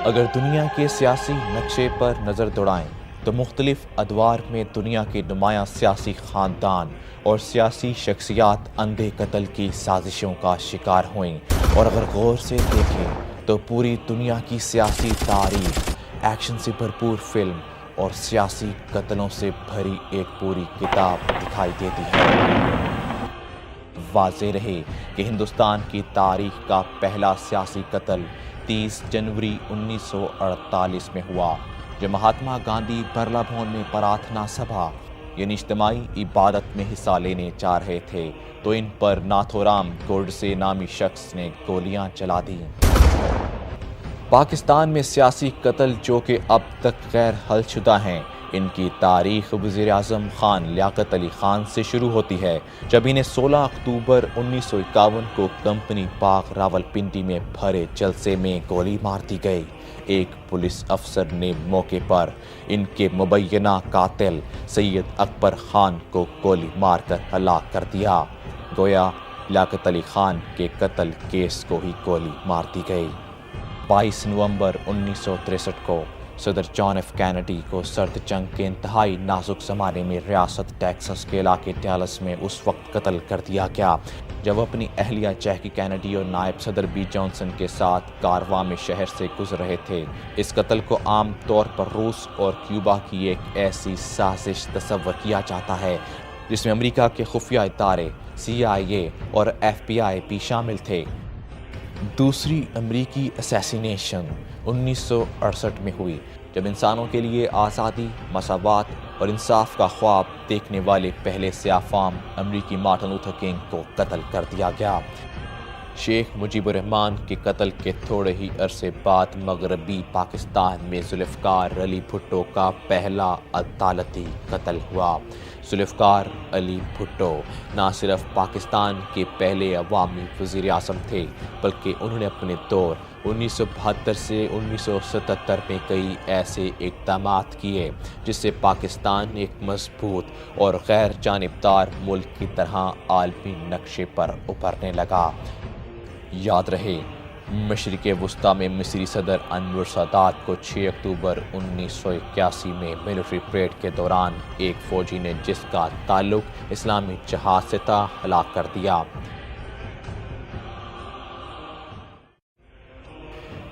اگر دنیا کے سیاسی نقشے پر نظر دوڑائیں تو مختلف ادوار میں دنیا کے نمایاں سیاسی خاندان اور سیاسی شخصیات اندھے قتل کی سازشوں کا شکار ہوئیں، اور اگر غور سے دیکھیں تو پوری دنیا کی سیاسی تاریخ ایکشن سے بھرپور فلم اور سیاسی قتلوں سے بھری ایک پوری کتاب دکھائی دیتی ہے۔ واضح رہے کہ ہندوستان کی تاریخ کا پہلا سیاسی قتل 30 جنوری 1948 میں ہوا، جب مہاتما گاندھی برلا بھون میں پرارتھنا سبھا یعنی اجتماعی عبادت میں حصہ لینے جا رہے تھے تو ان پر ناتھورام گوڈسے نامی شخص نے گولیاں چلا دیں۔ پاکستان میں سیاسی قتل جو کہ اب تک غیر حل شدہ ہیں، ان کی تاریخ وزیر اعظم خان لیاقت علی خان سے شروع ہوتی ہے، جب انہیں 16 اکتوبر 1951 کو کمپنی باغ راولپنڈی میں بھرے جلسے میں گولی مار دی گئی۔ ایک پولیس افسر نے موقع پر ان کے مبینہ قاتل سید اکبر خان کو گولی مار کر ہلاک کر دیا، گویا لیاقت علی خان کے قتل کیس کو ہی گولی مار دی گئی۔ 22 نومبر 1963 کو صدر جان ایف کینیڈی کو سرد جنگ کے انتہائی نازک زمانے میں ریاست ٹیکساس کے علاقے ڈیلس میں اس وقت قتل کر دیا گیا جب اپنی اہلیہ جیکی کینیڈی اور نائب صدر بی جانسن کے ساتھ کارواں میں شہر سے گزر رہے تھے۔ اس قتل کو عام طور پر روس اور کیوبا کی ایک ایسی سازش تصور کیا جاتا ہے جس میں امریکہ کے خفیہ ادارے CIA اور FBI بھی شامل تھے۔ دوسری امریکی اسیسینیشن 1968 میں ہوئی، جب انسانوں کے لیے آزادی، مساوات اور انصاف کا خواب دیکھنے والے پہلے سیاہ فام امریکی مارٹن لوتھر کنگ کو قتل کر دیا گیا۔ شیخ مجیب الرحمن کے قتل کے تھوڑے ہی عرصے بعد مغربی پاکستان میں ذوالفقار علی بھٹو کا پہلا عدالتی قتل ہوا۔ ذوالفقار علی بھٹو نہ صرف پاکستان کے پہلے عوامی وزیر اعظم تھے، بلکہ انہوں نے اپنے دور 1972 سے 1977 میں کئی ایسے اقدامات کیے جس سے پاکستان ایک مضبوط اور غیر جانبدار ملک کی طرح عالمی نقشے پر ابھرنے لگا۔ یاد رہے، مشرق وسطیٰ میں مصری صدر انور سادات کو 6 اکتوبر 1981 میں ملٹری پریڈ کے دوران ایک فوجی نے جس کا تعلق اسلامی جہاد سے تھا ہلاک کر دیا۔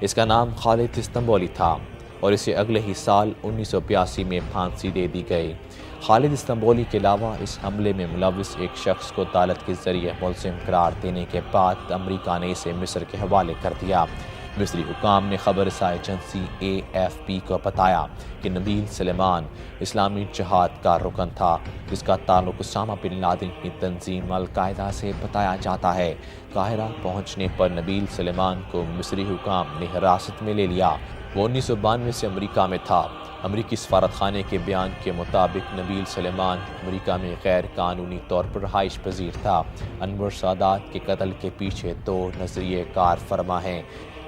اس کا نام خالد استنبولی تھا اور اسے اگلے ہی سال 1982 میں پھانسی دے دی گئی۔ خالد استنبولی کے علاوہ اس حملے میں ملوث ایک شخص کو عدالت کے ذریعے ملزم قرار دینے کے بعد امریکہ نے اسے مصر کے حوالے کر دیا۔ مصری حکام نے خبر رساں ایجنسی AFP کو بتایا کہ نبیل سلیمان اسلامی جہاد کا رکن تھا جس کا تعلق اسامہ بن لادن کی تنظیم القاعدہ سے بتایا جاتا ہے۔ قاہرہ پہنچنے پر نبیل سلیمان کو مصری حکام نے حراست میں لے لیا۔ وہ 1992 سے امریکہ میں تھا۔ امریکی سفارت خانے کے بیان کے مطابق نبیل سلیمان امریکہ میں غیر قانونی طور پر رہائش پذیر تھا۔ انور سادات کے قتل کے پیچھے 2 نظریے کار فرما ہیں۔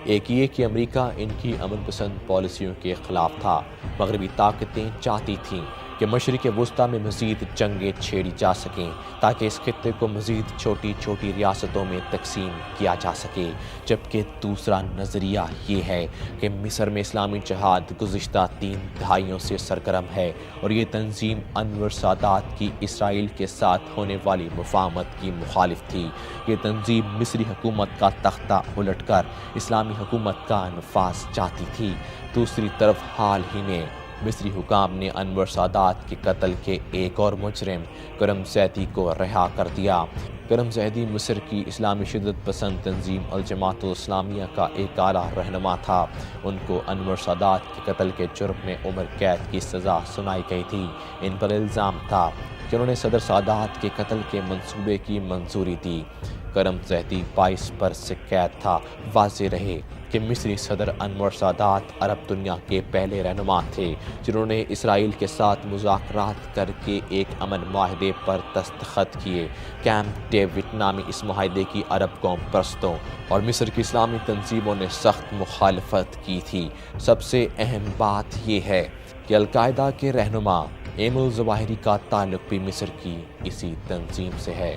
ایک یہ کہ امریکہ ان کی امن پسند پالیسیوں کے خلاف تھا۔ مغربی طاقتیں چاہتی تھیں کہ مشرق وسطیٰ میں مزید جنگیں چھیڑی جا سکیں تاکہ اس خطے کو مزید چھوٹی چھوٹی ریاستوں میں تقسیم کیا جا سکے، جبکہ دوسرا نظریہ یہ ہے کہ مصر میں اسلامی جہاد گزشتہ 3 دہائیوں سے سرگرم ہے اور یہ تنظیم انور سادات کی اسرائیل کے ساتھ ہونے والی مفاہمت کی مخالف تھی۔ یہ تنظیم مصری حکومت کا تختہ الٹ کر اسلامی حکومت کا نفاذ چاہتی تھی۔ دوسری طرف حال ہی میں مصری حکام نے انور سادات کے قتل کے ایک اور مجرم کرم زیدی کو رہا کر دیا۔ کرم زیدی مصر کی اسلامی شدت پسند تنظیم الجماعت الاسلامیہ کا ایک اعلیٰ رہنما تھا۔ ان کو انور سادات کے قتل کے جرم میں عمر قید کی سزا سنائی گئی تھی۔ ان پر الزام تھا کہ انہوں نے صدر سادات کے قتل کے منصوبے کی منظوری دی۔ کرم زیدی 22 برس سے قید تھا۔ واضح رہے کہ مصری صدر انور سادات عرب دنیا کے پہلے رہنما تھے جنہوں نے اسرائیل کے ساتھ مذاکرات کر کے ایک امن معاہدے پر دستخط کیے۔ کیمپ ڈیوڈ نامی اس معاہدے کی عرب قوم پرستوں اور مصر کی اسلامی تنظیموں نے سخت مخالفت کی تھی۔ سب سے اہم بات یہ ہے کہ القاعدہ کے رہنما ایمن الظواہری کا تعلق بھی مصر کی اسی تنظیم سے ہے۔